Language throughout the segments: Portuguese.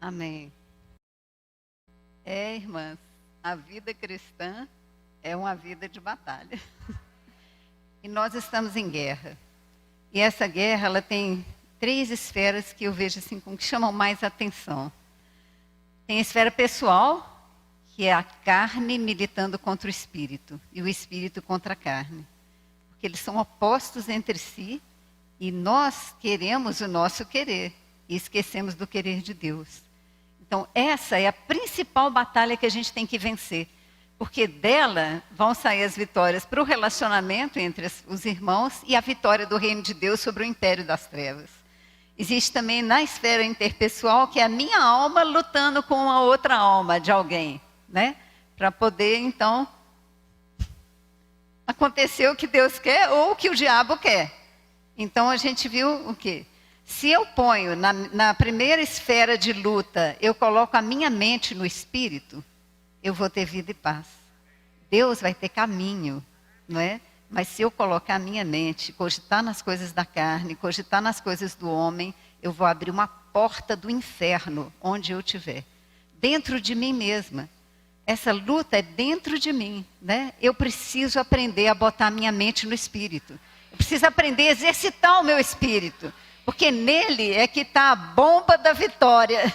Amém. Irmãs, a vida cristã é uma vida de batalha. E nós estamos em guerra. E essa guerra, ela tem 3 esferas que eu vejo assim, que chamam mais atenção. Tem a esfera pessoal, que é a carne militando contra o espírito, e o espírito contra a carne. Porque eles são opostos entre si, e nós queremos o nosso querer, e esquecemos do querer de Deus. Então, essa é a principal batalha que a gente tem que vencer. Porque dela vão sair as vitórias para o relacionamento entre os irmãos e a vitória do reino de Deus sobre o império das trevas. Existe também na esfera interpessoal, que é a minha alma lutando com a outra alma de alguém, né? Para poder, então, acontecer o que Deus quer ou o que o diabo quer. Então, a gente viu o quê? Se eu ponho na primeira esfera de luta, eu coloco a minha mente no espírito, eu vou ter vida e paz. Deus vai ter caminho, não é? Mas se eu colocar a minha mente, cogitar nas coisas da carne, cogitar nas coisas do homem, eu vou abrir uma porta do inferno onde eu estiver. Dentro de mim mesma. Essa luta é dentro de mim, né? Eu preciso aprender a botar a minha mente no espírito. Eu preciso aprender a exercitar o meu espírito. Porque nele é que está a bomba da vitória.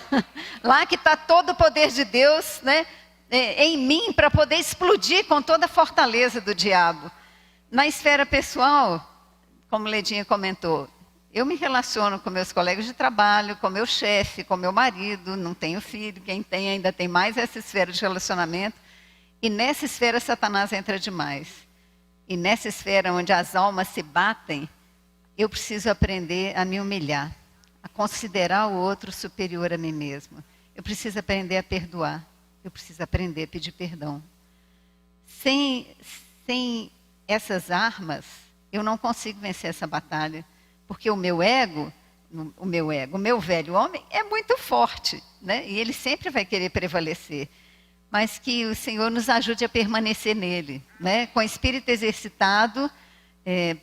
Lá que está todo o poder de Deus, né? Em mim, para poder explodir com toda a fortaleza do diabo. Na esfera pessoal, como Ledinha comentou, eu me relaciono com meus colegas de trabalho, com meu chefe, com meu marido, não tenho filho, quem tem ainda tem mais essa esfera de relacionamento. E nessa esfera Satanás entra demais. E nessa esfera onde as almas se batem, eu preciso aprender a me humilhar, a considerar o outro superior a mim mesmo. Eu preciso aprender a perdoar. Eu preciso aprender a pedir perdão. Sem essas armas, eu não consigo vencer essa batalha. Porque o meu velho homem é muito forte, né? E ele sempre vai querer prevalecer. Mas que o Senhor nos ajude a permanecer nele, né? Com o espírito exercitado,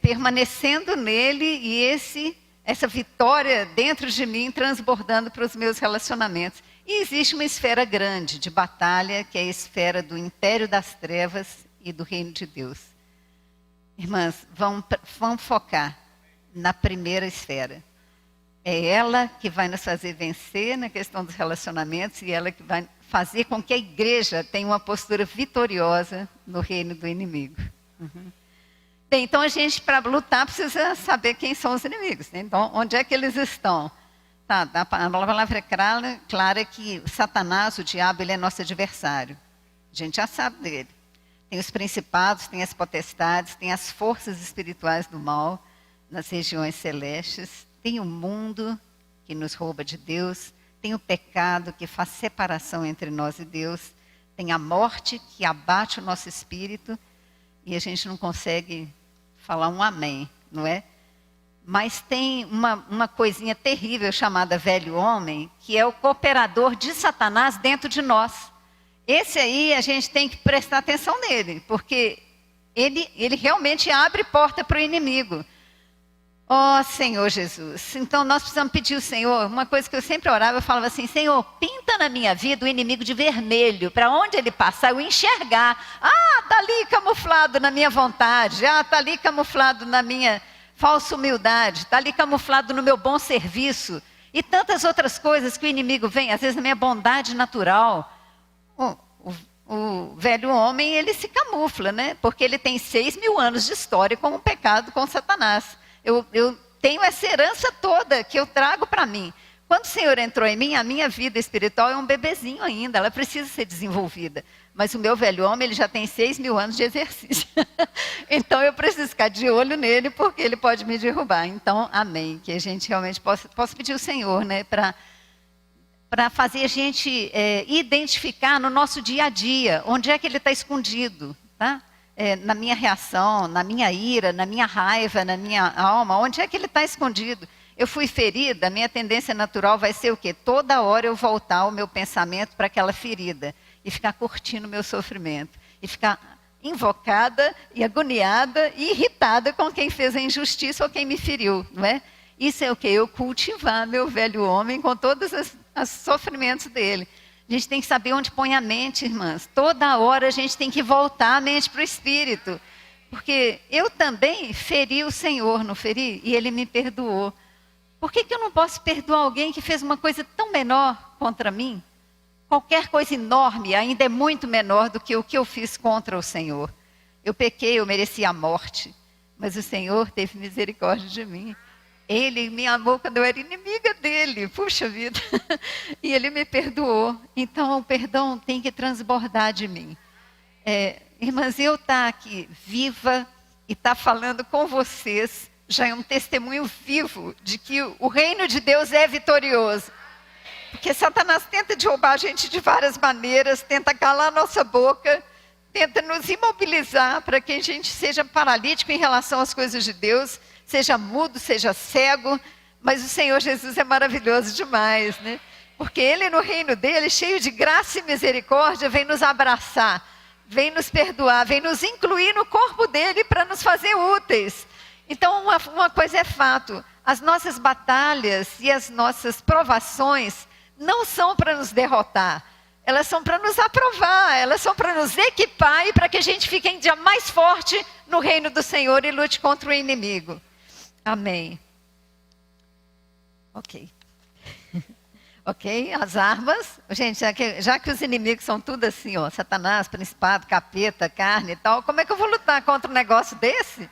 permanecendo nele e essa vitória dentro de mim transbordando para os meus relacionamentos. E existe uma esfera grande de batalha, que é a esfera do império das trevas e do reino de Deus. Irmãs, vamos focar na primeira esfera. É ela que vai nos fazer vencer na questão dos relacionamentos e ela que vai fazer com que a igreja tenha uma postura vitoriosa no reino do inimigo. Bem, então a gente, para lutar, precisa saber quem são os inimigos, né? Então, onde é que eles estão? A palavra é clara que Satanás, o diabo, ele é nosso adversário. A gente já sabe dele. Tem os principados, tem as potestades, tem as forças espirituais do mal nas regiões celestes. Tem o mundo que nos rouba de Deus. Tem o pecado que faz separação entre nós e Deus. Tem a morte que abate o nosso espírito. E a gente não consegue falar um amém, não é? Mas tem uma coisinha terrível chamada velho homem, que é o cooperador de Satanás dentro de nós. Esse aí a gente tem que prestar atenção nele, porque ele realmente abre porta para o inimigo. Ó Senhor Jesus, então nós precisamos pedir ao Senhor, uma coisa que eu sempre orava, eu falava assim, Senhor, pinta na minha vida o inimigo de vermelho, para onde ele passar eu enxergar. Está ali camuflado na minha vontade, está ali camuflado na minha falsa humildade, está ali camuflado no meu bom serviço, e tantas outras coisas que o inimigo vem, às vezes na minha bondade natural. O velho homem, ele se camufla, né? Porque ele tem 6.000 anos de história com o pecado, com Satanás. Eu tenho essa herança toda que eu trago para mim. Quando o Senhor entrou em mim, a minha vida espiritual é um bebezinho ainda, ela precisa ser desenvolvida. Mas o meu velho homem, ele já tem 6.000 anos de exercício. Então eu preciso ficar de olho nele, porque ele pode me derrubar. Então, amém. Que a gente realmente possa pedir ao Senhor, né, para fazer a gente identificar no nosso dia a dia, onde é que ele está escondido, tá? Na minha reação, na minha ira, na minha raiva, na minha alma, onde é que ele está escondido? Eu fui ferida, a minha tendência natural vai ser o quê? Toda hora eu voltar o meu pensamento para aquela ferida e ficar curtindo o meu sofrimento, e ficar invocada e agoniada e irritada com quem fez a injustiça ou quem me feriu, não é? Isso é o quê? Eu cultivar meu velho homem com todas os sofrimentos dele. A gente tem que saber onde põe a mente, irmãs. Toda hora a gente tem que voltar a mente para o Espírito. Porque eu também feri o Senhor, não feri? E Ele me perdoou. Por que eu não posso perdoar alguém que fez uma coisa tão menor contra mim? Qualquer coisa enorme ainda é muito menor do que o que eu fiz contra o Senhor. Eu pequei, eu mereci a morte. Mas o Senhor teve misericórdia de mim. Ele me amou quando eu era inimiga dele. Puxa vida. E Ele me perdoou. Então o perdão tem que transbordar de mim. Irmãs, eu estar aqui viva e estar falando com vocês já é um testemunho vivo de que o reino de Deus é vitorioso. Porque Satanás tenta derrubar a gente de várias maneiras, tenta calar a nossa boca, tenta nos imobilizar para que a gente seja paralítico em relação às coisas de Deus, seja mudo, seja cego, mas o Senhor Jesus é maravilhoso demais, né? Porque Ele no reino dele, cheio de graça e misericórdia, vem nos abraçar, vem nos perdoar, vem nos incluir no corpo dele para nos fazer úteis. Então uma coisa é fato, as nossas batalhas e as nossas provações não são para nos derrotar, elas são para nos aprovar, elas são para nos equipar e para que a gente fique ainda mais forte no reino do Senhor e lute contra o inimigo. Amém. Ok. Ok, as armas. Gente, já que os inimigos são tudo assim, ó, Satanás, principado, capeta, carne e tal, como é que eu vou lutar contra um negócio desse?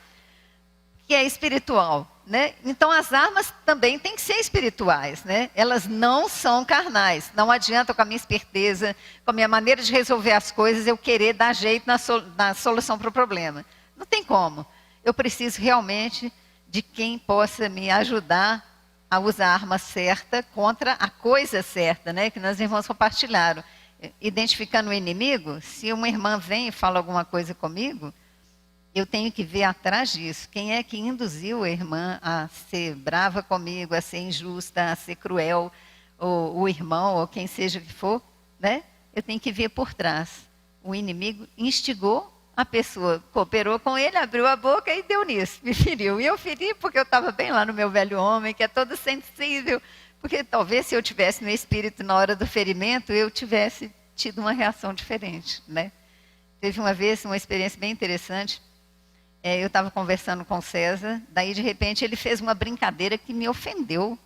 Que é espiritual, né? Então as armas também têm que ser espirituais, né? Elas não são carnais. Não adianta com a minha esperteza, com a minha maneira de resolver as coisas, eu querer dar jeito na solução para o problema. Não tem como. Eu preciso realmente de quem possa me ajudar a usar a arma certa contra a coisa certa, né? Que nós irmãos compartilharam. Identificando o inimigo, se uma irmã vem e fala alguma coisa comigo, eu tenho que ver atrás disso. Quem é que induziu a irmã a ser brava comigo, a ser injusta, a ser cruel, ou o irmão, ou quem seja que for, né? Eu tenho que ver por trás. O inimigo instigou a pessoa, cooperou com ele, abriu a boca e deu nisso, me feriu. E eu feri porque eu estava bem lá no meu velho homem, que é todo sensível. Porque talvez se eu tivesse meu espírito na hora do ferimento, eu tivesse tido uma reação diferente, né? Teve uma vez uma experiência bem interessante. Eu estava conversando com o César, daí de repente ele fez uma brincadeira que me ofendeu.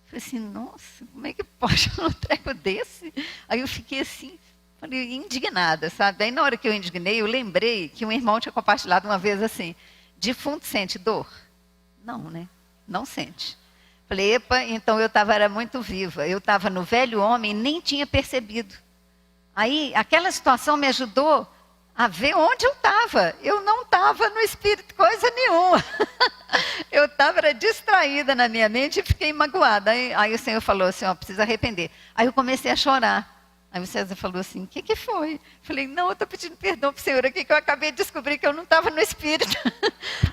Falei assim, nossa, como é que pode um treco desse? Aí eu fiquei assim, falei, indignada, sabe? Daí na hora que eu indignei, eu lembrei que um irmão tinha compartilhado uma vez assim, defunto sente dor? Não, né? Não sente. Falei, epa, então era muito viva. Eu estava no velho homem e nem tinha percebido. Aí aquela situação me ajudou a ver onde eu estava. Eu não estava no espírito coisa nenhuma. Eu estava distraída na minha mente e fiquei magoada. Aí o Senhor falou assim, ó, precisa arrepender. Aí eu comecei a chorar. Aí o César falou assim, o que foi? Falei, não, eu estou pedindo perdão para o Senhor aqui, que eu acabei de descobrir que eu não estava no espírito.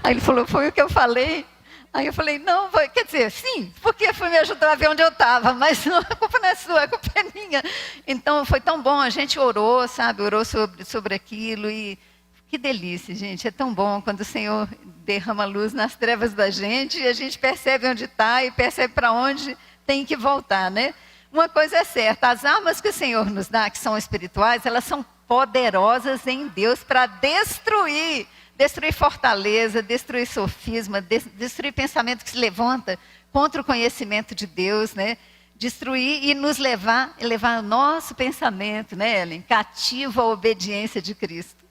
Aí ele falou, foi o que eu falei? Aí eu falei, não, quer dizer, sim, porque foi me ajudar a ver onde eu estava, mas não, a culpa não é sua, a culpa é minha. Então foi tão bom, a gente orou, sabe, orou sobre aquilo e que delícia, gente, é tão bom quando o Senhor derrama luz nas trevas da gente e a gente percebe onde está e percebe para onde tem que voltar, né? Uma coisa é certa, as armas que o Senhor nos dá, que são espirituais, elas são poderosas em Deus para destruir fortaleza, destruir sofisma, destruir pensamento que se levanta contra o conhecimento de Deus, né? Destruir e nos levar o nosso pensamento, né, Ellen? Cativo à obediência de Cristo.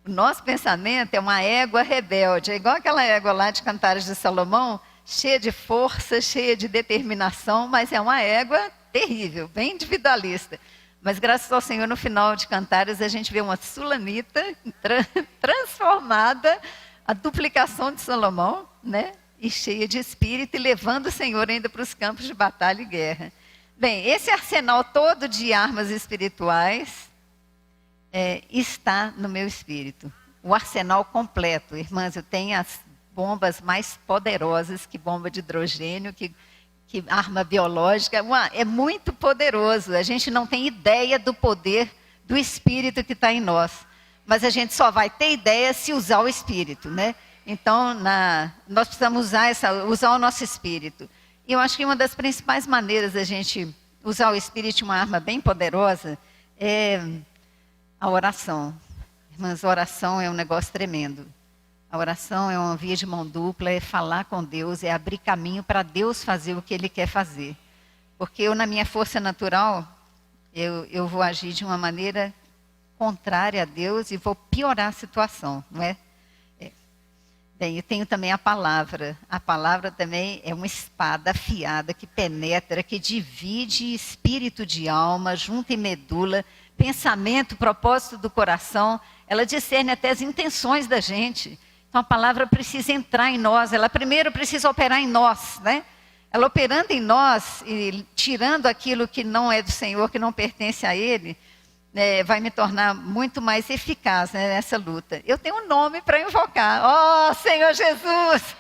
O nosso pensamento é uma égua rebelde, é igual aquela égua lá de Cantares de Salomão, cheia de força, cheia de determinação, mas é uma égua terrível, bem individualista. Mas graças ao Senhor, no final de Cantares, a gente vê uma sulamita transformada, a duplicação de Salomão, né? E cheia de espírito, e levando o Senhor ainda para os campos de batalha e guerra. Bem, esse arsenal todo de armas espirituais está no meu espírito. O arsenal completo. Irmãs, eu tenho as bombas mais poderosas que bomba de hidrogênio, que arma biológica, é muito poderoso. A gente não tem ideia do poder do Espírito que está em nós. Mas a gente só vai ter ideia se usar o Espírito, né? Então, nós precisamos usar o nosso Espírito. E eu acho que uma das principais maneiras da gente usar o Espírito, uma arma bem poderosa, é a oração. Irmãs, a oração é um negócio tremendo. A oração é uma via de mão dupla, é falar com Deus, é abrir caminho para Deus fazer o que Ele quer fazer. Porque eu, na minha força natural, eu vou agir de uma maneira contrária a Deus e vou piorar a situação, não é? Bem, eu tenho também a palavra. A palavra também é uma espada afiada que penetra, que divide espírito de alma, junta e medula, pensamento, propósito do coração. Ela discerne até as intenções da gente. Então a palavra precisa entrar em nós. Ela primeiro precisa operar em nós, né? Ela operando em nós e tirando aquilo que não é do Senhor, que não pertence a Ele, vai me tornar muito mais eficaz, né, nessa luta. Eu tenho um nome para invocar. Oh, Senhor Jesus!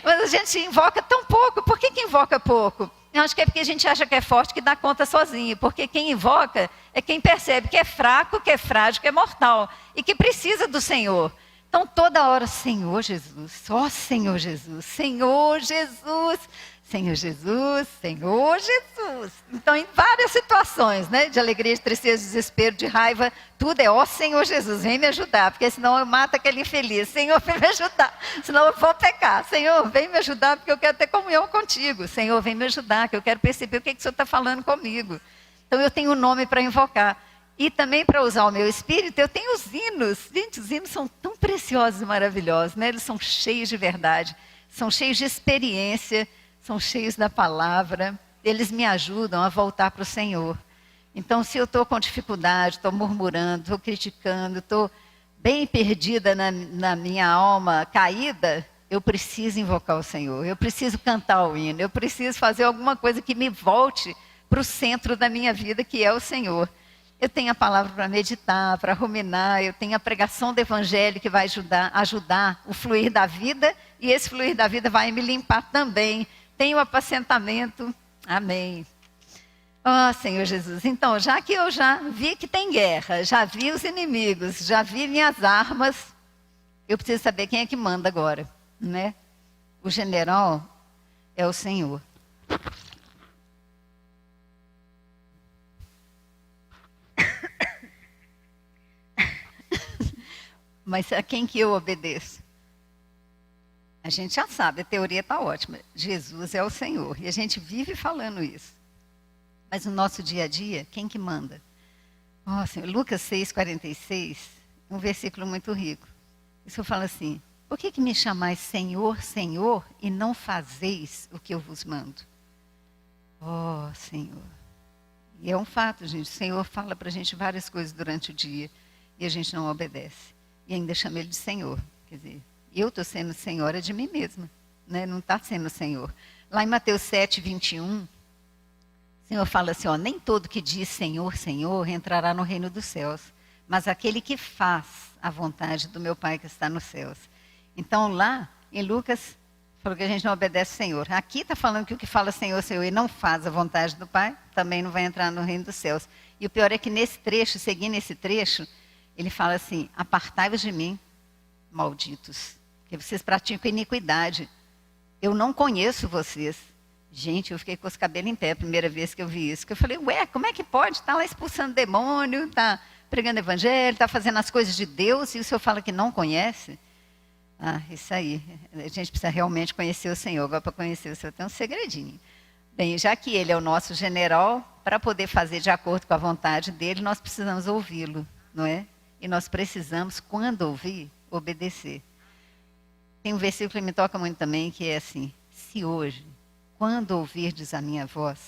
Mas a gente invoca tão pouco. Por que invoca pouco? Eu acho que é porque a gente acha que é forte, que dá conta sozinho. Porque quem invoca é quem percebe que é fraco, que é frágil, que é mortal. E que precisa do Senhor. Então, toda hora, Senhor Jesus, ó Senhor Jesus, Senhor Jesus, Senhor Jesus, Senhor Jesus. Então, em várias situações, né, de alegria, de tristeza, de desespero, de raiva, tudo é, ó Senhor Jesus, vem me ajudar, porque senão eu mato aquele infeliz. Senhor, vem me ajudar, senão eu vou pecar. Senhor, vem me ajudar, porque eu quero ter comunhão contigo. Senhor, vem me ajudar, que eu quero perceber o que o Senhor está falando comigo. Então, eu tenho um nome para invocar. E também para usar o meu espírito, eu tenho os hinos. Gente, os hinos são tão preciosos e maravilhosos, né? Eles são cheios de verdade, são cheios de experiência, são cheios da palavra. Eles me ajudam a voltar para o Senhor. Então, se eu estou com dificuldade, estou murmurando, estou criticando, estou bem perdida na minha alma caída, eu preciso invocar o Senhor. Eu preciso cantar o hino. Eu preciso fazer alguma coisa que me volte para o centro da minha vida, que é o Senhor. Eu tenho a palavra para meditar, para ruminar, eu tenho a pregação do Evangelho que vai ajudar o fluir da vida, e esse fluir da vida vai me limpar também. Tenho o apacentamento, amém. Ó Senhor Jesus, então, já que eu já vi que tem guerra, já vi os inimigos, já vi minhas armas, eu preciso saber quem é que manda agora, né? O general é o Senhor. Mas a quem que eu obedeço? A gente já sabe, a teoria está ótima. Jesus é o Senhor. E a gente vive falando isso. Mas no nosso dia a dia, quem que manda? Oh, Senhor, Lucas 6,46, um versículo muito rico. O Senhor fala assim, por que me chamais Senhor, Senhor, e não fazeis o que eu vos mando? Oh, Senhor. E é um fato, gente. O Senhor fala para a gente várias coisas durante o dia e a gente não obedece. E ainda chama Ele de Senhor. Quer dizer, eu estou sendo senhora de mim mesma, né? Não está sendo Senhor. Lá em Mateus 7,21, o Senhor fala assim, ó, nem todo que diz Senhor, Senhor, entrará no reino dos céus, mas aquele que faz a vontade do meu Pai que está nos céus. Então lá, em Lucas, falou que a gente não obedece ao Senhor. Aqui está falando que o que fala Senhor, Senhor, e não faz a vontade do Pai, também não vai entrar no reino dos céus. E o pior é que nesse trecho, seguindo esse trecho, ele fala assim, apartai-vos de mim, malditos, porque vocês praticam iniquidade. Eu não conheço vocês. Gente, eu fiquei com os cabelos em pé a primeira vez que eu vi isso. Que eu falei, ué, como é que pode? Está lá expulsando demônio, está pregando evangelho, está fazendo as coisas de Deus, e o Senhor fala que não conhece? Ah, isso aí. A gente precisa realmente conhecer o Senhor. Agora, para conhecer o Senhor, tem um segredinho. Bem, já que Ele é o nosso general, para poder fazer de acordo com a vontade dEle, nós precisamos ouvi-lo, não é? E nós precisamos, quando ouvir, obedecer. Tem um versículo que me toca muito também, que é assim, se hoje, quando ouvirdes a minha voz,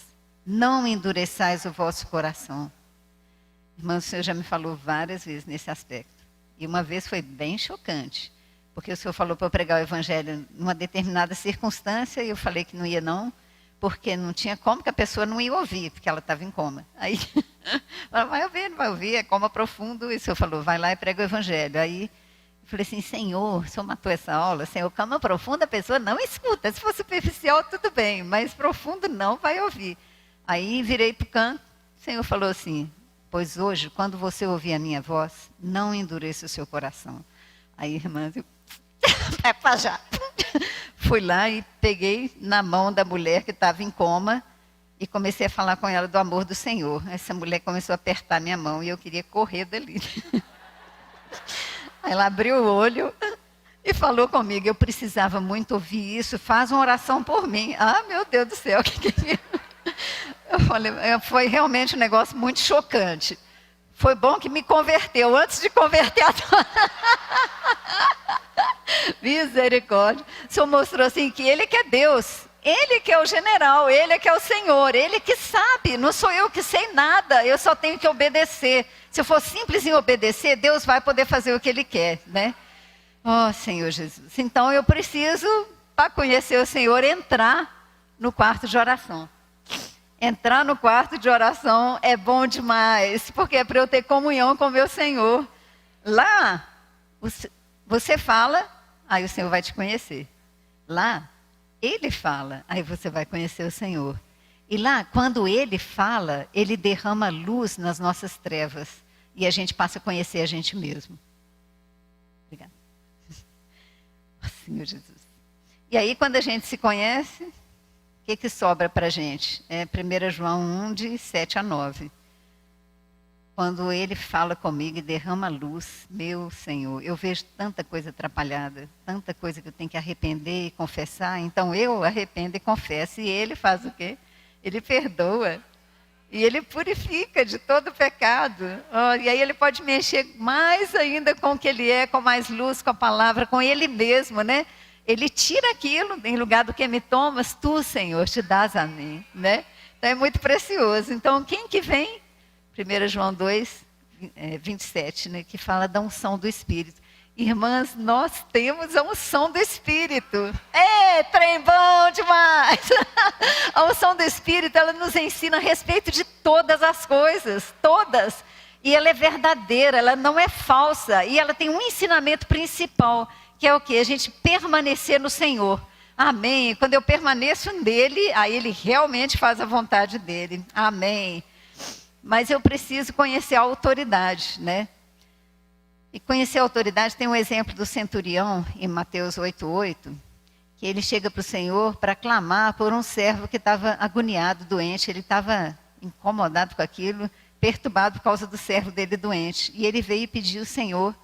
não endureçais o vosso coração. Irmão, o Senhor já me falou várias vezes nesse aspecto. E uma vez foi bem chocante, porque o Senhor falou para eu pregar o evangelho numa determinada circunstância, e eu falei que não ia não, porque não tinha como que a pessoa não ia ouvir, porque ela estava em coma. Aí, ela vai ouvir, não vai ouvir, é coma profundo, e o Senhor falou, vai lá e prega o evangelho. Aí, eu falei assim, Senhor, o Senhor matou essa aula? Senhor, cama profunda a pessoa não escuta. Se for superficial, tudo bem, mas profundo não vai ouvir. Aí virei para o canto, o Senhor falou assim, pois hoje, quando você ouvir a minha voz, não endureça o seu coração. Aí, irmãs, eu... é para já. Fui lá e peguei na mão da mulher que estava em coma E comecei a falar com ela do amor do Senhor. Essa mulher começou a apertar minha mão e eu queria correr dali. Aí ela abriu o olho e falou comigo, eu precisava muito ouvir isso, faz uma oração por mim. Ah, meu Deus do céu, o que é isso? Eu falei, foi realmente um negócio muito chocante. Foi bom que me converteu, antes de converter a misericórdia. O Senhor mostrou assim que Ele que é Deus, Ele que é o general, Ele que é o Senhor, Ele que sabe, não sou eu que sei nada, eu só tenho que obedecer. Se eu for simples em obedecer, Deus vai poder fazer o que Ele quer, né? Oh, Senhor Jesus. Então eu preciso, para conhecer o Senhor, entrar no quarto de oração. Entrar no quarto de oração é bom demais, porque é para eu ter comunhão com o meu Senhor. Lá, você fala, aí o Senhor vai te conhecer. Lá, Ele fala, aí você vai conhecer o Senhor. E lá, quando Ele fala, Ele derrama luz nas nossas trevas. E a gente passa a conhecer a gente mesmo. Obrigada. Senhor Jesus. E aí, quando a gente se conhece, o que sobra para a gente? É 1 João 1, de 7 a 9. Quando Ele fala comigo e derrama luz, meu Senhor, eu vejo tanta coisa atrapalhada, tanta coisa que eu tenho que arrepender e confessar. Então, eu arrependo e confesso. E Ele faz o quê? Ele perdoa. E Ele purifica de todo pecado. Oh, e aí Ele pode mexer mais ainda com o que Ele é, com mais luz, com a palavra, com Ele mesmo, né? Ele tira aquilo, em lugar do que me tomas, Tu, Senhor, te dás a mim, né? Então é muito precioso. Então, quem que vem? 1 João 2, 27, né? Que fala da unção do Espírito. Irmãs, nós temos a unção do Espírito. É, trem bom demais! A unção do Espírito, ela nos ensina a respeito de todas as coisas, todas. E ela é verdadeira, ela não é falsa. E ela tem um ensinamento principal, que é o quê? A gente permanecer no Senhor. Amém. Quando eu permaneço nele, aí Ele realmente faz a vontade dEle. Amém. Mas eu preciso conhecer a autoridade, né? E conhecer a autoridade, tem um exemplo do centurião, em Mateus 8:8, que ele chega para o Senhor para clamar por um servo que estava agoniado, doente. Ele estava incomodado com aquilo, perturbado por causa do servo dele doente. E ele veio e pediu ao Senhor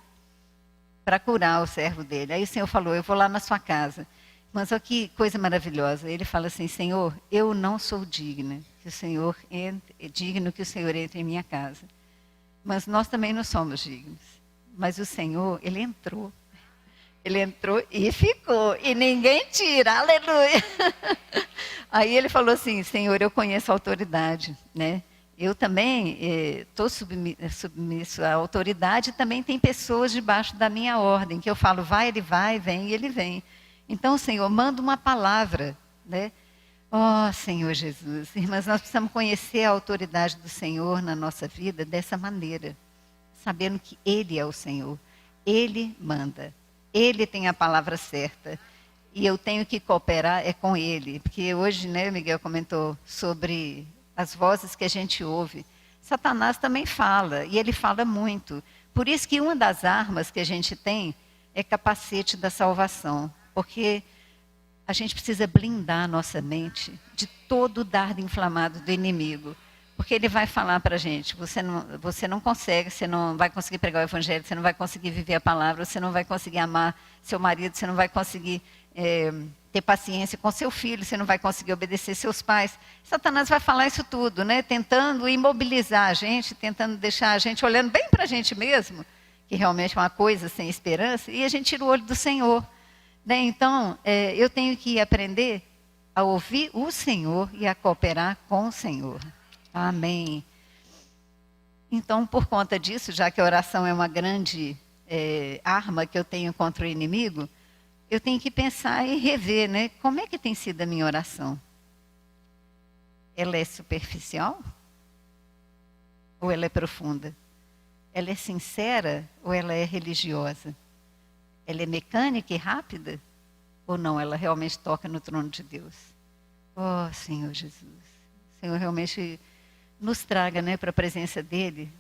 para curar o servo dele. Aí o Senhor falou, eu vou lá na sua casa. Mas olha que coisa maravilhosa. Ele fala assim, Senhor, eu não sou digno que o Senhor entre em minha casa. Mas nós também não somos dignos. Mas o Senhor, Ele entrou. Ele entrou e ficou. E ninguém tira. Aleluia. Aí ele falou assim, Senhor, eu conheço a autoridade, né? Eu também estou submisso à autoridade. Também tem pessoas debaixo da minha ordem. Que eu falo, vai, ele vai, vem, e ele vem. Então, Senhor, manda uma palavra, né? Oh, Senhor Jesus. Irmãs, nós precisamos conhecer a autoridade do Senhor na nossa vida dessa maneira. Sabendo que Ele é o Senhor, Ele manda, Ele tem a palavra certa, e eu tenho que cooperar com Ele, porque hoje, né, Miguel comentou sobre as vozes que a gente ouve, Satanás também fala, e ele fala muito, por isso que uma das armas que a gente tem é capacete da salvação, porque a gente precisa blindar a nossa mente de todo o dardo inflamado do inimigo. Porque ele vai falar para a gente, você não consegue, você não vai conseguir pregar o evangelho, você não vai conseguir viver a palavra, você não vai conseguir amar seu marido, você não vai conseguir ter paciência com seu filho, você não vai conseguir obedecer seus pais. Satanás vai falar isso tudo, né? Tentando imobilizar a gente, tentando deixar a gente olhando bem para a gente mesmo, que realmente é uma coisa sem esperança, e a gente tira o olho do Senhor. Né? Então, eu tenho que aprender a ouvir o Senhor e a cooperar com o Senhor. Amém. Então, por conta disso, já que a oração é uma grande arma que eu tenho contra o inimigo, eu tenho que pensar e rever, né? Como é que tem sido a minha oração? Ela é superficial? Ou ela é profunda? Ela é sincera ou ela é religiosa? Ela é mecânica e rápida? Ou não, ela realmente toca no trono de Deus? Oh, Senhor Jesus. O Senhor realmente nos traga, né, para a presença dEle,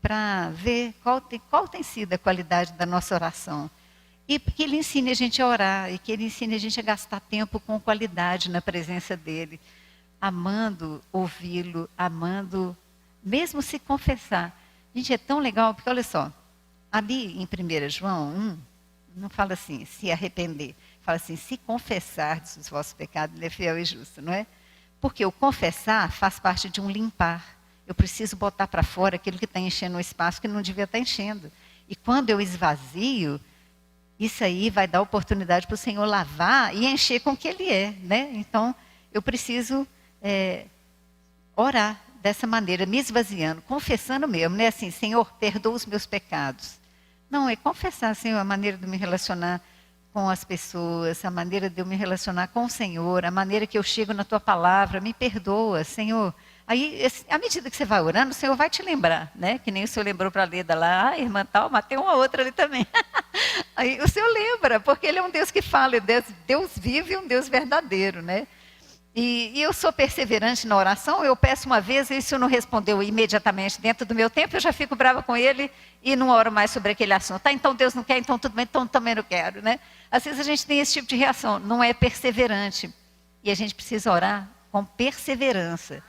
para ver qual tem sido a qualidade da nossa oração. E que Ele ensine a gente a orar, e que Ele ensine a gente a gastar tempo com qualidade na presença dEle. amando ouvi-lo, amando mesmo se confessar. Gente, é tão legal, porque olha só, ali em 1 João 1, não fala assim, se arrepender. Fala assim, se confessardes os vossos pecados, ele é fiel e justo, não é? Porque o confessar faz parte de um limpar. Eu preciso botar para fora aquilo que está enchendo o espaço que não devia estar enchendo. E quando eu esvazio, isso aí vai dar oportunidade para o Senhor lavar e encher com o que Ele é, né? Então, eu preciso orar dessa maneira, me esvaziando, confessando mesmo, né? Assim, Senhor, perdoa os meus pecados. Não, é confessar, Senhor, a maneira de me relacionar com as pessoas, a maneira de eu me relacionar com o Senhor, a maneira que eu chego na Tua palavra, me perdoa, Senhor. Aí, à medida que você vai orando, o Senhor vai te lembrar, né? Que nem o Senhor lembrou para a Leda lá, irmã tal, matei uma outra ali também. Aí o Senhor lembra, porque Ele é um Deus que fala, Deus vive e um Deus verdadeiro, né? E eu sou perseverante na oração, eu peço uma vez, e se eu não respondeu imediatamente dentro do meu tempo, eu já fico brava com Ele e não oro mais sobre aquele assunto. Ah, então Deus não quer, então tudo bem, então também não quero, né? Às vezes a gente tem esse tipo de reação, não é perseverante. E a gente precisa orar com perseverança.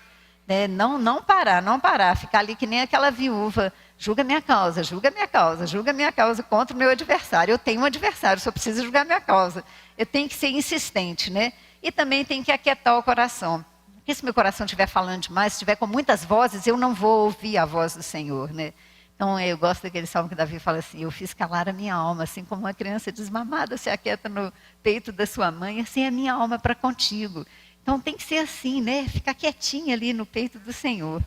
Né? Não parar, ficar ali que nem aquela viúva, julga minha causa, julga minha causa, julga minha causa contra o meu adversário. Eu tenho um adversário, só preciso julgar minha causa. Eu tenho que ser insistente, né? E também tem que aquietar o coração. Porque se meu coração estiver falando demais, se estiver com muitas vozes, eu não vou ouvir a voz do Senhor, né? Então, eu gosto daquele salmo que Davi fala assim, eu fiz calar a minha alma, assim como uma criança desmamada se aquieta no peito da sua mãe, assim é a minha alma para contigo. Então, tem que ser assim, né? Ficar quietinha ali no peito do Senhor.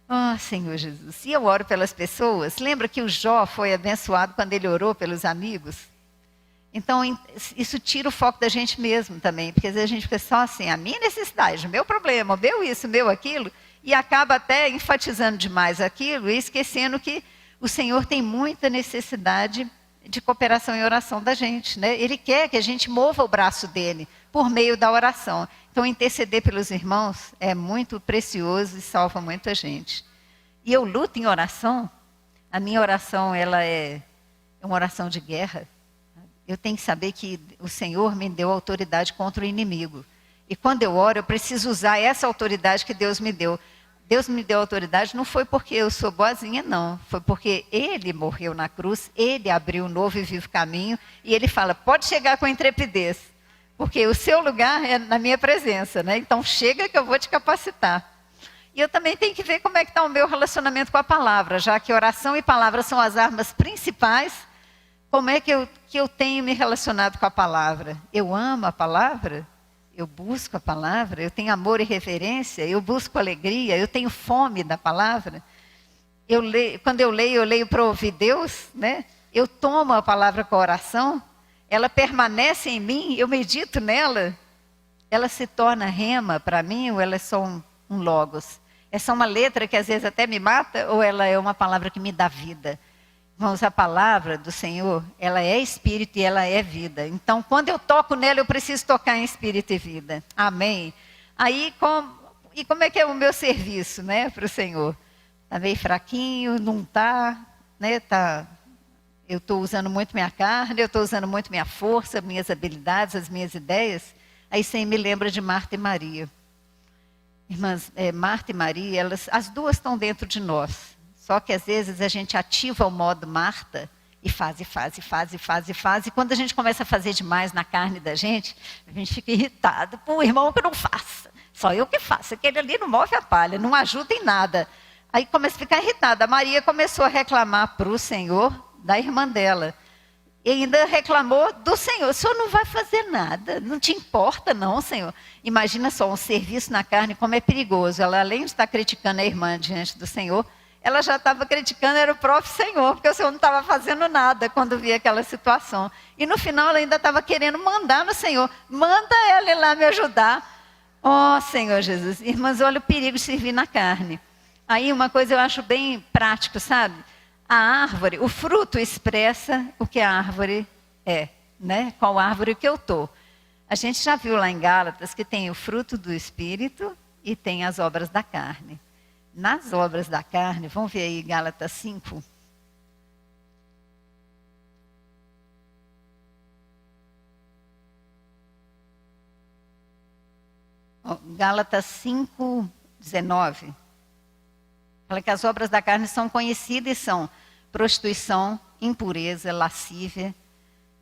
Ah, Senhor Jesus. E eu oro pelas pessoas. Lembra que o Jó foi abençoado quando ele orou pelos amigos? Então, isso tira o foco da gente mesmo também, porque às vezes a gente fica só assim, a minha necessidade, o meu problema, o meu isso, o meu aquilo, e acaba até enfatizando demais aquilo e esquecendo que o Senhor tem muita necessidade de cooperação e oração da gente, né? Ele quer que a gente mova o braço dele por meio da oração. Então, interceder pelos irmãos é muito precioso e salva muita gente. E eu luto em oração, a minha oração ela é uma oração de guerra. Eu tenho que saber que o Senhor me deu autoridade contra o inimigo. E quando eu oro, eu preciso usar essa autoridade que Deus me deu. Deus me deu autoridade não foi porque eu sou boazinha, não. Foi porque Ele morreu na cruz, Ele abriu um novo e vivo caminho. E Ele fala, pode chegar com intrepidez. Porque o seu lugar é na minha presença, né? Então chega que eu vou te capacitar. E eu também tenho que ver como é que está o meu relacionamento com a palavra. Já que oração e palavra são as armas principais, como é que eu tenho me relacionado com a palavra? Eu amo a palavra? Eu busco a palavra? Eu tenho amor e reverência? Eu busco alegria? Eu tenho fome da palavra? Quando eu leio para ouvir Deus, né? Eu tomo a palavra com a oração, ela permanece em mim, eu medito nela, ela se torna rema para mim ou ela é só um logos? É só uma letra que às vezes até me mata ou ela é uma palavra que me dá vida? Irmãos, a palavra do Senhor, ela é espírito e ela é vida. Então, quando eu toco nela, eu preciso tocar em espírito e vida. Amém? Aí, como é que é o meu serviço, né, para o Senhor? Está meio fraquinho, não está, né, eu estou usando muito minha carne, eu estou usando muito minha força, minhas habilidades, as minhas ideias. Aí, você me lembra de Marta e Maria. Irmãs, Marta e Maria, as duas estão dentro de nós. Só que às vezes a gente ativa o modo Marta e faz. E quando a gente começa a fazer demais na carne da gente, a gente fica irritado. Pô, irmão, que não faça. Só eu que faço. Aquele ali não move a palha, não ajuda em nada. Aí começa a ficar irritada. A Maria começou a reclamar para o Senhor da irmã dela. E ainda reclamou do Senhor. O Senhor não vai fazer nada. Não te importa não, Senhor. Imagina só, um serviço na carne, como é perigoso. Ela, além de estar criticando a irmã diante do Senhor, ela já estava criticando, era o próprio Senhor, porque o Senhor não estava fazendo nada quando via aquela situação. E no final ela ainda estava querendo mandar no Senhor, manda ela ir lá me ajudar. Ó Senhor Jesus, irmãs, olha o perigo de servir na carne. Aí uma coisa eu acho bem prático, sabe? A árvore, o fruto expressa o que a árvore é, né? Qual árvore que eu estou. A gente já viu lá em Gálatas que tem o fruto do Espírito e tem as obras da carne. Nas obras da carne, vamos ver aí Gálatas 5. Gálatas 5:19. Fala que as obras da carne são conhecidas e são prostituição, impureza, lascívia,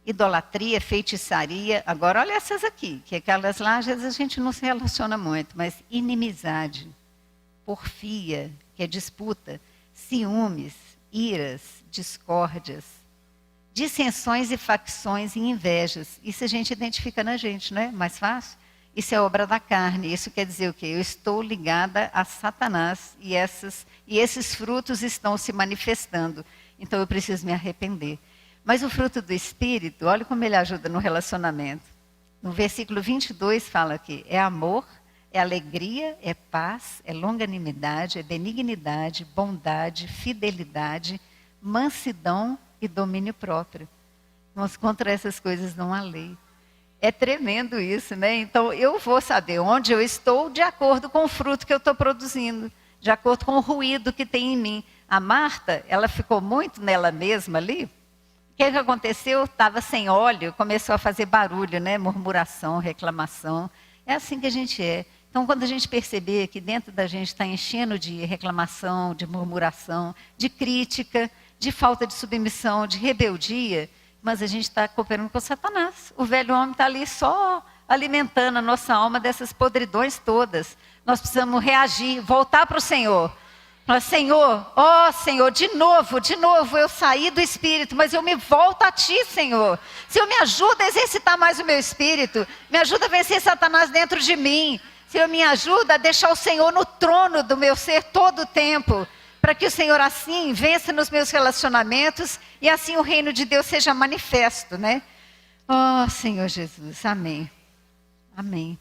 idolatria, feitiçaria. Agora olha essas aqui, que aquelas lá às vezes a gente não se relaciona muito, mas inimizade, porfia, que é disputa, ciúmes, iras, discórdias, dissensões e facções e invejas. Isso a gente identifica na gente, não é? Mais fácil? Isso é obra da carne. Isso quer dizer o quê? Eu estou ligada a Satanás e esses frutos estão se manifestando. Então eu preciso me arrepender. Mas o fruto do Espírito, olha como ele ajuda no relacionamento. No versículo 22 fala que é amor, é alegria, é paz, é longanimidade, é benignidade, bondade, fidelidade, mansidão e domínio próprio. Mas contra essas coisas não há lei. É tremendo isso, né? Então eu vou saber onde eu estou de acordo com o fruto que eu estou produzindo, de acordo com o ruído que tem em mim. A Marta, ela ficou muito nela mesma ali. O que aconteceu? Estava sem óleo, começou a fazer barulho, né? Murmuração, reclamação. É assim que a gente é. Então, quando a gente perceber que dentro da gente está enchendo de reclamação, de murmuração, de crítica, de falta de submissão, de rebeldia, mas a gente está cooperando com Satanás. O velho homem está ali só alimentando a nossa alma dessas podridões todas. Nós precisamos reagir, voltar para o Senhor. Falar, Senhor, ó Senhor, de novo eu saí do Espírito, mas eu me volto a Ti, Senhor. Senhor, me ajuda a exercitar mais o meu Espírito, me ajuda a vencer Satanás dentro de mim. Senhor, me ajuda a deixar o Senhor no trono do meu ser todo o tempo, para que o Senhor assim vença nos meus relacionamentos e assim o reino de Deus seja manifesto, né? Oh, Senhor Jesus, amém. Amém.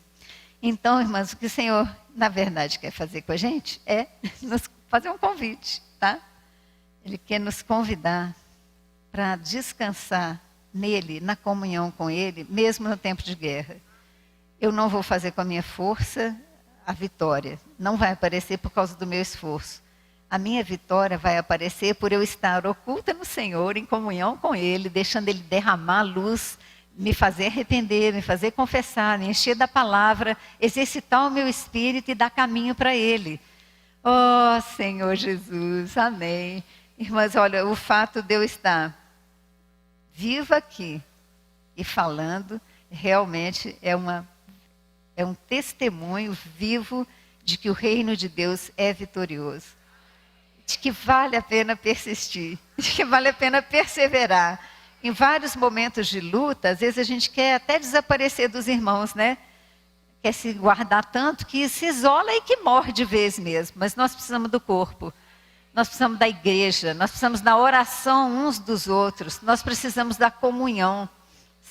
Então, irmãs, o que o Senhor, na verdade, quer fazer com a gente é nos fazer um convite, tá? Ele quer nos convidar para descansar nele, na comunhão com ele, mesmo no tempo de guerra. Eu não vou fazer com a minha força a vitória. Não vai aparecer por causa do meu esforço. A minha vitória vai aparecer por eu estar oculta no Senhor, em comunhão com Ele, deixando Ele derramar luz, me fazer arrepender, me fazer confessar, me encher da palavra, exercitar o meu espírito e dar caminho para Ele. Oh, Senhor Jesus, amém. Irmãs, olha, o fato de eu estar viva aqui e falando, realmente é um testemunho vivo de que o reino de Deus é vitorioso. De que vale a pena persistir, de que vale a pena perseverar. Em vários momentos de luta, às vezes a gente quer até desaparecer dos irmãos, né? Quer se guardar tanto que se isola e que morre de vez mesmo. Mas nós precisamos do corpo, nós precisamos da igreja, nós precisamos da oração uns dos outros, nós precisamos da comunhão.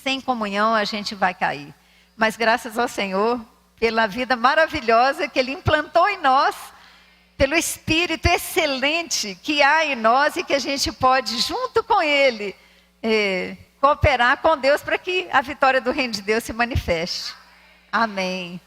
Sem comunhão a gente vai cair. Mas graças ao Senhor, pela vida maravilhosa que Ele implantou em nós, pelo Espírito excelente que há em nós e que a gente pode, junto com Ele, cooperar com Deus para que a vitória do reino de Deus se manifeste. Amém.